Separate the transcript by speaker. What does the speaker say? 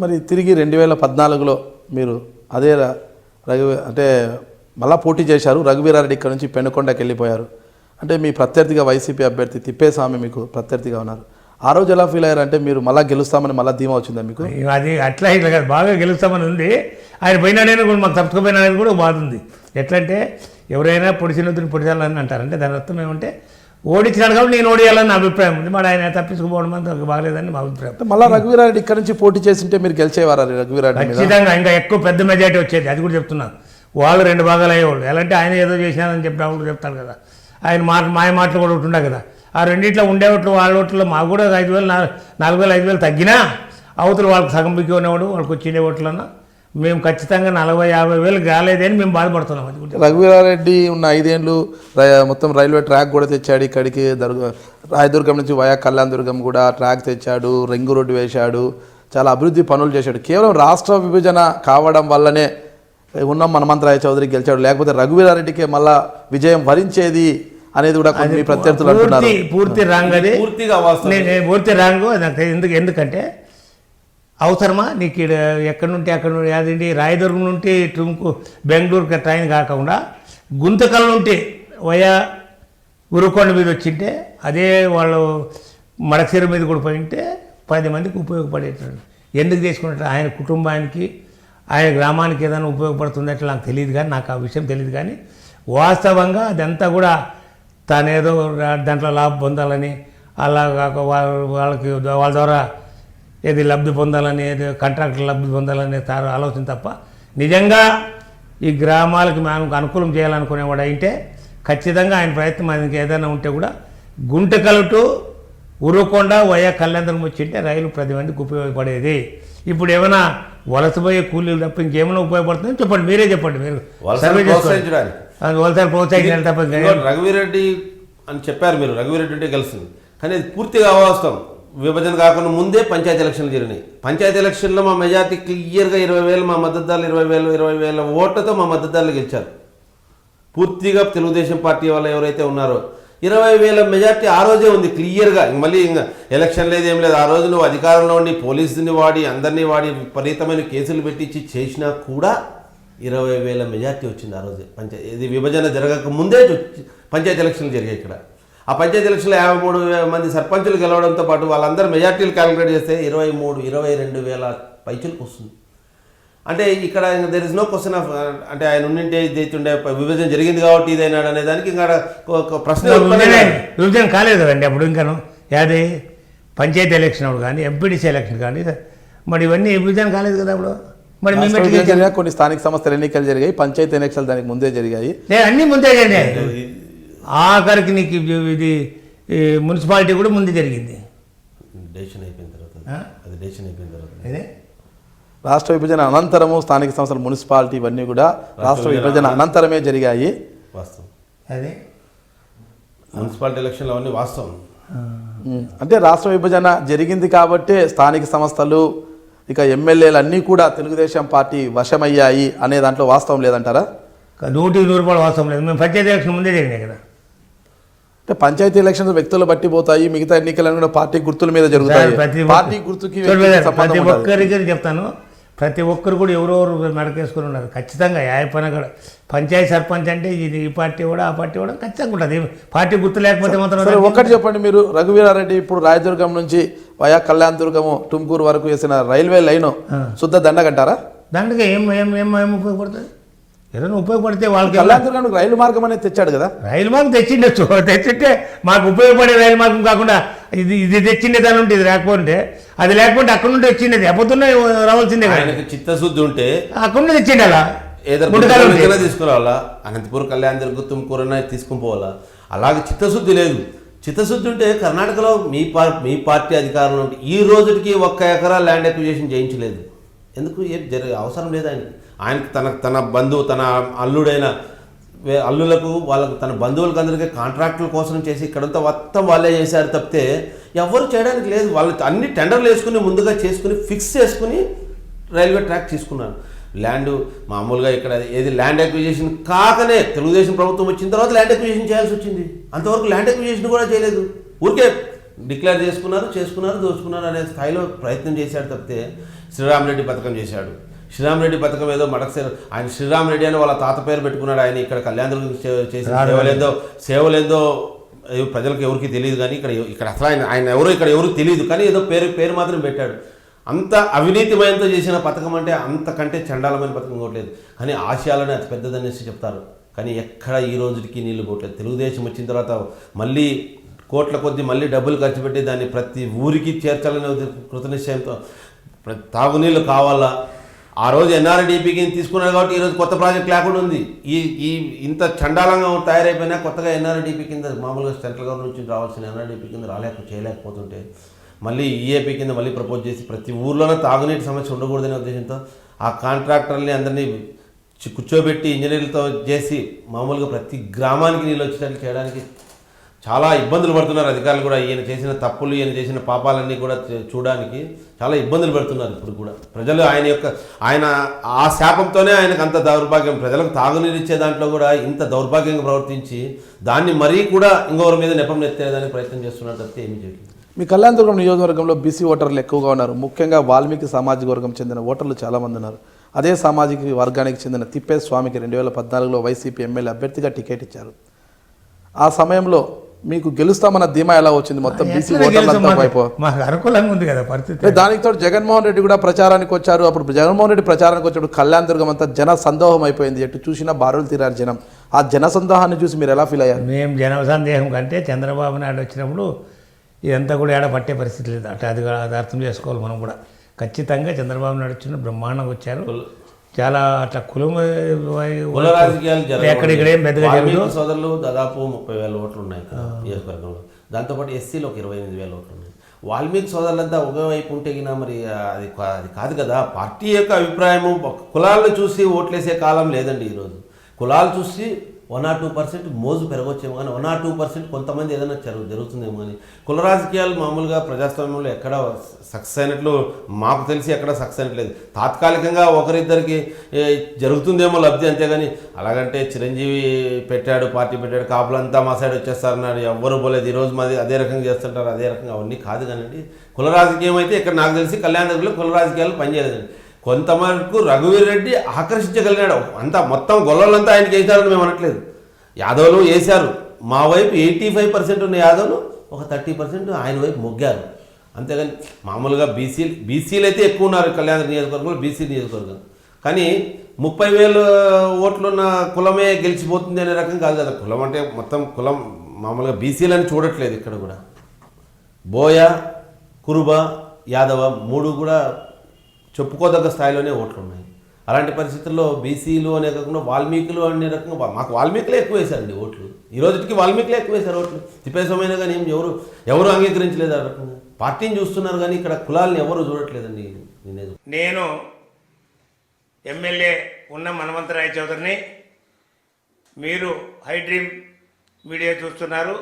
Speaker 1: మరి తిరిగి 2014లో మీరు అదే అంటే మళ్ళా పోటీ చేశారు. రఘువీరారెడ్డి ఇక్కడ నుంచి పెనుకొండకి వెళ్ళిపోయారు. అంటే మీ ప్రత్యర్థిగా వైసీపీ అభ్యర్థి తిప్పేస్వామి మీకు ప్రత్యర్థిగా ఉన్నారు. ఆ రోజు ఎలా ఫీల్ అయ్యారు? అంటే మీరు మళ్ళీ గెలుస్తామని మళ్ళీ ధీమా వచ్చిందా మీకు?
Speaker 2: అది అట్లా ఇట్లా కాదు, బాగా గెలుస్తామని ఉంది. ఆయన పోయినాడైనా కూడా మాకు తప్పుకుపోయినాడని కూడా బాధ ఉంది. ఎట్లా అంటే ఎవరైనా పొడిచినొద్దుని పొడిచాలని అంటారు. అంటే దాని అర్థం ఏమంటే ఓడించినాడు కాబట్టి నేను ఓడియాలని నా అభిప్రాయం ఉంది. మరి ఆయన తప్పించుకుపోవడం అంతా బాగలేదని మా అభిప్రాయం.
Speaker 1: మళ్ళీ రఘువీరారెడ్డి ఇక్కడ నుంచి పోటీ చేసింటే మీరు గెలిచేవారా రఘువీరారెడ్డి?
Speaker 2: ఖచ్చితంగా ఇంకా ఎక్కువ పెద్ద మెజార్టీ వచ్చేది. అది కూడా చెప్తున్నాను. వాళ్ళు 2 భాగాలు అయ్యేవాళ్ళు. ఎలా అంటే ఆయన ఏదో చేసినారని చెప్పి వాళ్ళు చెప్తారు కదా, ఆయన మాయ మాటలు కూడా ఒకటి ఉండే కదా. ఆ రెండిట్లో ఉండే ఓట్లు వాళ్ళ ఓట్లో మాకు కూడా 5,000 4,000 5,000 తగ్గినా అవతల వాళ్ళకి సగం బిక్కి ఉండేవాడు, వాళ్ళకి వచ్చిండే ఓట్లన్నా మేము ఖచ్చితంగా 40,000-50,000 కాలేదని మేము బాధపడుతున్నాం. అది
Speaker 1: రఘువీరారెడ్డి ఉన్న 5 ఏళ్ళు మొత్తం రైల్వే ట్రాక్ కూడా తెచ్చాడు. ఇక్కడికి రాయదుర్గం నుంచి వయా కళ్యాణదుర్గం కూడా ట్రాక్ తెచ్చాడు, రింగు రోడ్డు వేశాడు, చాలా అభివృద్ధి పనులు చేశాడు. కేవలం రాష్ట్ర విభజన కావడం వల్లనే ఉన్నాం హనుమంతరాయ చౌదరి గెలిచాడు, లేకపోతే రఘువీరారెడ్డికే మళ్ళా విజయం వరించేది అనేది కూడా కొన్ని ప్రత్యర్థులు అంటున్నారు.
Speaker 2: పూర్తి రాంగ్. అది పూర్తి రాంగ్. ఎందుకంటే అవసరమా నీకు ఎక్కడి నుండి అక్కడ నుండి అదేంటి రాయదుర్గం నుండి బెంగళూరుకి ట్రైన్ కాకుండా గుంతకల్ నుండి వయా ఉరుకొండ మీద వచ్చింటే అదే వాళ్ళు మడకసిర మీద కూడా పోయింటే 10 మందికి ఉపయోగపడేటట్టు. ఎందుకు తీసుకుంటారు? ఆయన కుటుంబానికి ఆయన గ్రామానికి ఏదైనా ఉపయోగపడుతుంది అట్లా నాకు తెలియదు, కానీ నాకు ఆ విషయం తెలియదు. కానీ వాస్తవంగా అదంతా కూడా తానేదో దాంట్లో లాభం పొందాలని అలా వాళ్ళకి వాళ్ళ ద్వారా ఏది లబ్ధి పొందాలని, ఏది కాంట్రాక్టర్ లబ్ధి పొందాలని ఆలోచన తప్ప నిజంగా ఈ గ్రామాలకి మనకు అనుకూలం చేయాలనుకునేవాడు అయితే ఖచ్చితంగా ఆయన ప్రయత్నం ఆయనకి ఏదైనా ఉంటే కూడా గుంటకల్ టు ఉరుకొండ వయా కళ్యాణదుర్గం వచ్చింటే రైలు 10 మందికి ఉపయోగపడేది. ఇప్పుడు ఏమైనా వలసపోయే కూలీలు తప్ప ఇంకేమైనా ఉపయోగపడుతుందని చెప్పండి, మీరే చెప్పండి. మీరు సర్వే చేసుకోండి. వలసలు ప్రోత్సహించాలి తప్ప.
Speaker 3: రఘువీరెడ్డి అని చెప్పారు మీరు, రఘువీరెడ్డి అంటే కలిసింది, కానీ అది పూర్తిగా అవాస్తవం. విభజన కాకుండా ముందే పంచాయతీ ఎలక్షన్లు జరిగినాయి. పంచాయతీ ఎలక్షన్లో మా మెజార్టీ క్లియర్గా 20,000 మా మద్దతుదారులు 20,000 ఓట్లతో మా మద్దతుదారులు గెలిచారు. పూర్తిగా తెలుగుదేశం పార్టీ వాళ్ళు ఎవరైతే ఉన్నారో 20,000 మెజార్టీ ఆ రోజే ఉంది క్లియర్గా. మళ్ళీ ఇంకా ఎలక్షన్ లేదు, ఏం లేదు. ఆ రోజు నువ్వు అధికారంలో ఉండి పోలీసుని వాడి అందరినీ వాడి విపరీతమైన కేసులు పెట్టించి చేసినా కూడా 20,000 మెజార్టీ వచ్చింది ఆ రోజే. ఇది విభజన జరగక ముందే పంచాయతీ ఎలక్షన్లు జరిగాయి ఇక్కడ. ఆ పంచాయతీ ఎలక్షన్లో 53 మంది సర్పంచులు గెలవడంతో పాటు వాళ్ళందరూ మెజార్టీలు క్యాలిక్యులేట్ చేస్తే 22,000 పైచులకు వస్తుంది. అంటే ఇక్కడ there is no question of అంటే ఆయన ఉండింటే ఇదైతుండే విభజన జరిగింది కాబట్టి ఇదైనాడు అనే దానికి ఇంకా ప్రశ్న
Speaker 2: విభజన కాలేదు కదండి అప్పుడు. ఇంకాను యాది పంచాయతీ ఎలక్షన్ అప్పుడు కానీ ఎంపీటీసీ ఎలక్షన్ కానీ మరి ఇవన్నీ విభజన కాలేదు కదా అప్పుడు. మరి
Speaker 1: కొన్ని స్థానిక సంస్థల ఎన్నికలు జరిగాయి, పంచాయతీ ఎన్నికలు దానికి ముందే జరిగాయి.
Speaker 2: అన్నీ ముందే జరిగాయి. ఆఖరికి నీకు ఇది మున్సిపాలిటీ కూడా ముందే జరిగింది.
Speaker 3: డెసిషన్ అయిపోయిన తర్వాత
Speaker 2: అదే
Speaker 1: రాష్ట్ర విభజన అనంతరము స్థానిక సంస్థల మున్సిపాలిటీ ఇవన్నీ కూడా రాష్ట్ర విభజన అనంతరమే జరిగాయి.
Speaker 3: వాస్తవం.
Speaker 2: అదే
Speaker 3: మున్సిపాలిటీ ఎలక్షన్లు అవన్నీ వాస్తవం.
Speaker 1: అంటే రాష్ట్ర విభజన జరిగింది కాబట్టే స్థానిక సంస్థలు ఇక ఎమ్మెల్యేలు అన్నీ కూడా తెలుగుదేశం పార్టీ వశమయ్యాయి అనే దాంట్లో వాస్తవం లేదంటారా?
Speaker 2: 100% వాస్తవం లేదు. మేము పంచాయతీ ఎలక్షన్ ముందే జరిగినాయి కదా.
Speaker 1: అంటే పంచాయతీ ఎలక్షన్స్ వ్యక్తులు బట్టి పోతాయి, మిగతా ఎన్నికలను కూడా పార్టీ గుర్తుల మీద జరుగుతాయి. పార్టీ గుర్తుకి
Speaker 2: ప్రతి ఒక్కరికి చెప్తాను, ప్రతి ఒక్కరు కూడా ఎవరెవరు మెడకేసుకుని ఉన్నారు. ఖచ్చితంగా ఏ పని కూడా పంచాయతీ సర్పంచ్ అంటే ఇది ఈ పార్టీ కూడా ఆ పార్టీ కూడా ఖచ్చితంగా ఉంటుంది. పార్టీ గుర్తు లేకపోతే మాత్రం
Speaker 1: ఒకటి చెప్పండి, మీరు రఘువీరారెడ్డి ఇప్పుడు రాయదుర్గం నుంచి వయా కళ్యాణదుర్గము టుమ్కూరు వరకు వేసిన రైల్వే లైన్ శుద్ధ దండగంటారా?
Speaker 2: దండగా ఏం ఉపయోగపడుతుంది? ఏదైనా ఉపయోగపడితే వాళ్ళకి
Speaker 1: కళ్యాణదుర్గానికి రైలు మార్గం అనేది తెచ్చాడు కదా.
Speaker 2: రైలు మార్గం తెచ్చిండొచ్చు, తెచ్చింటే మాకు ఉపయోగపడే రైలు మార్గం కాకుండా ఇది తెచ్చిండే దాని ఉంటే ఇది లేకపోతే అది లేకపోతే అక్కడ నుండి వచ్చిండేది అపోతున్నా రావాల్సిందే.
Speaker 3: చిత్తశుద్ధి ఉంటే
Speaker 2: అక్కడ నుండి తెచ్చిండి. అలా
Speaker 3: తీసుకురావాలా, అనంతపురం కళ్యాణదుర్గం తుమ్కూరు తీసుకుని పోవాలా. అలాగే చిత్తశుద్ధి లేదు. చిత్తశుద్ధి ఉంటే కర్ణాటకలో మీ పార్టీ అధికారంలో ఉంటే ఈ రోజుకి 1 ఎకరా ల్యాండ్ అక్విజిషన్ చేయించలేదు. ఎందుకు? అవసరం లేదు ఆయనకి తన బంధువు తన అల్లుడైన అల్లులకు వాళ్ళకు తన బంధువులకు అందరికీ కాంట్రాక్టుల కోసం చేసి ఇక్కడంతా మొత్తం వాళ్ళే చేశారు తప్పితే ఎవరు చేయడానికి లేదు. వాళ్ళు అన్ని టెండర్లు వేసుకుని ముందుగా చేసుకుని ఫిక్స్ చేసుకుని రైల్వే ట్రాక్ తీసుకున్నారు. ల్యాండ్ మామూలుగా ఇక్కడ ఏది ల్యాండ్ అక్విజిషన్ కాకనే తెలుగుదేశం ప్రభుత్వం వచ్చిన తర్వాత ల్యాండ్ అక్విజిషన్ చేయాల్సి వచ్చింది. అంతవరకు ల్యాండ్ అక్విజిషన్ కూడా చేయలేదు. ఊరికే డిక్లేర్ చేసుకున్నారు దోచుకున్నారు అనే స్థాయిలో ప్రయత్నం చేశాడు తప్పితే శ్రీరామరెడ్డి పథకం చేశాడు. శ్రీరామరెడ్డి పథకం ఏదో మడకసేరు ఆయన శ్రీరామరెడ్డి అని వాళ్ళ తాత పేరు పెట్టుకున్నాడు. ఆయన ఇక్కడ కళ్యాణదుర్గం చేసిన సేవలేందో ప్రజలకు ఎవరికి తెలియదు, కానీ ఇక్కడ అసలు ఆయన ఎవరో ఇక్కడ ఎవరికి తెలియదు, కానీ ఏదో పేరు మాత్రం పెట్టాడు. అంత అవినీతిమయంతో చేసిన పథకం అంటే అంతకంటే చండాలమైన పథకం ఇంకోట్లేదు. కానీ ఆశయాలనే అతి పెద్దదనేసి చెప్తారు, కానీ ఎక్కడ ఈ రోజుకి నీళ్లు పోవట్లేదు. తెలుగుదేశం వచ్చిన తర్వాత మళ్ళీ కోట్ల కొద్దీ మళ్ళీ డబ్బులు ఖర్చు పెట్టి దాన్ని ప్రతి ఊరికి చేర్చాలనే కృతనిశ్చయంతో తాగునీళ్ళు కావాలా. ఆ రోజు ఎన్ఆర్డీపీకి తీసుకున్నారు కాబట్టి ఈరోజు కొత్త ప్రాజెక్ట్ లేకుండా ఉంది. ఈ ఇంత చండాలంగా తయారైపోయినా కొత్తగా ఎన్ఆర్డీపీ కింద మామూలుగా సెంట్రల్ గవర్నమెంట్ నుంచి రావాల్సిన ఎన్ఆర్డీపీ కింద చేయలేకపోతుంటే మళ్ళీ ఈఏపీ కింద మళ్ళీ ప్రపోజ్ చేసి ప్రతి ఊర్లోనే తాగునీటి సమస్య ఉండకూడదనే ఉద్దేశంతో ఆ కాంట్రాక్టర్ని అందరినీ కూర్చోబెట్టి ఇంజనీర్లతో చేసి మామూలుగా ప్రతి గ్రామానికి నీళ్ళు వచ్చేటట్లు చేయడానికి చాలా ఇబ్బందులు పడుతున్నారు అధికారులు కూడా. ఈయన చేసిన తప్పులు, ఈయన చేసిన పాపాలన్నీ కూడా చూడడానికి చాలా ఇబ్బందులు పడుతున్నారు ఇప్పుడు కూడా ప్రజలు. ఆయన ఆ శాపంతోనే ఆయనకు అంత దౌర్భాగ్యం, ప్రజలకు తాగునీరు ఇచ్చే దాంట్లో కూడా ఇంత దౌర్భాగ్యంగా ప్రవర్తించి దాన్ని మరీ కూడా ఇంకొకరి మీద నెపం నెత్తేదానికి ప్రయత్నం చేస్తున్నారు తప్పితే ఏమీ చేయలేదు.
Speaker 1: మీ కళ్యాణదుర్గం నియోజకవర్గంలో బీసీ ఓటర్లు ఎక్కువగా ఉన్నారు. ముఖ్యంగా వాల్మీకి సామాజిక వర్గం చెందిన ఓటర్లు చాలామంది ఉన్నారు. అదే సామాజిక వర్గానికి చెందిన తిప్పేస్వామికి 2014లో వైసీపీ ఎమ్మెల్యే అభ్యర్థిగా టికెట్ ఇచ్చారు. ఆ సమయంలో మీకు గెలుస్తామన్న ధీమా ఎలా వచ్చింది? మొత్తం బీసీ ఓటర్లంతా వైపు
Speaker 2: మాకు అనుకూలంగా ఉంది కదా పరిస్థితి.
Speaker 1: దానికి తోడు జగన్మోహన్ రెడ్డి కూడా ప్రచారానికి వచ్చారు. అప్పుడు జగన్మోహన్ రెడ్డి ప్రచారానికి వచ్చినప్పుడు కళ్యాణదుర్గం అంతా జన సందోహం అయిపోయింది. ఎటు చూసినా బారులు తీరారు జనం. ఆ జన సందోహాన్ని చూసి మీరు ఎలా ఫీల్ అయ్యారు?
Speaker 2: మేము జన సందేహం కంటే చంద్రబాబు నాయుడు వచ్చినప్పుడు ఇదంతా కూడా ఏడ పట్టే పరిస్థితి లేదు. అది అర్థం చేసుకోవాలి మనం కూడా. ఖచ్చితంగా చంద్రబాబు నాయుడు వచ్చిన బ్రహ్మాండంగా వచ్చారు. చాలా అట్లా కుల
Speaker 3: రాజకీయాలు
Speaker 2: ఎక్కడిక్కడ ఏం పెద్దగా జరుగుతూ
Speaker 3: సోదరులు దాదాపు 30,000 ఓట్లు ఉన్నాయి నియోజకవర్గంలో. దాంతోపాటు ఎస్సీలో 28,000 ఓట్లు ఉన్నాయి. వాల్మీకి సోదరులంతా ఒకే వైపు ఉంటే మరి అది కాదు కదా. పార్టీ యొక్క అభిప్రాయము కులాలను చూసి ఓట్లేసే కాలం లేదండి ఈరోజు. కులాలు చూసి 1 or 2% మోజు పెరగొచ్చేమో కానీ 1 or 2% కొంతమంది ఏదైనా జరుగుతుందేమో కానీ. కుల రాజకీయాలు మామూలుగా ప్రజాస్వామ్యంలో ఎక్కడ సక్సెస్ అయినట్లు మాకు తెలిసి ఎక్కడ సక్సెస్ అయినట్లేదు. తాత్కాలికంగా ఒకరిద్దరికి జరుగుతుందేమో లబ్ధి, అంతేగాని అలాగంటే చిరంజీవి పార్టీ పెట్టాడు కాపులంతా మా సైడ్ వచ్చేస్తారన్నాడు, ఎవ్వరు పోలేదు. ఈరోజు మాది అదే రకంగా చేస్తుంటారు, అదే రకంగా అవన్నీ కాదు కానండి. కుల రాజకీయం అయితే ఇక్కడ నాకు తెలిసి కళ్యాణదుర్గంలో కుల రాజకీయాలు పనిచేయలేదండి. కొంతవరకు రఘువీర్ రెడ్డి ఆకర్షించగలిగాడు. అంతా మొత్తం గొల్లలంతా ఆయనకి వేశారని మేము అనట్లేదు. యాదవులు వేశారు. మా వైపు 85% ఉన్న యాదవులు ఒక 30% ఆయన వైపు మొగ్గారు. అంతేగాని మామూలుగా బీసీలు అయితే ఎక్కువ ఉన్నారు కళ్యాణ నియోజకవర్గంలో, బీసీ నియోజకవర్గం. కానీ 30,000 ఓట్లున్న కులమే గెలిచిపోతుంది అనే రకం కాదు కదా. కులం అంటే మొత్తం కులం మామూలుగా బీసీలని చూడట్లేదు ఇక్కడ కూడా. బోయ, కురుబ, యాదవ 3 కూడా చెప్పుకోదగ్గ స్థాయిలోనే ఓట్లు ఉన్నాయి. అలాంటి పరిస్థితుల్లో బీసీలు అనే కాకుండా వాల్మీకులు అనే రకంగా మాకు వాల్మీకులే ఎక్కువ వేశారండి ఓట్లు. ఈ రోజుకి వాల్మీకులే ఎక్కువ వేశారు ఓట్లు. తిప్పేసమైనా కానీ ఎవరు అంగీకరించలేదు ఆ రకంగా. పార్టీని చూస్తున్నారు కానీ ఇక్కడ కులాలను ఎవరు చూడట్లేదండి.
Speaker 2: నేను ఎమ్మెల్యే ఉన్న మనవంతరాయ చౌదరిని, మీరు హై డ్రీమ్ మీడియా చూస్తున్నారు.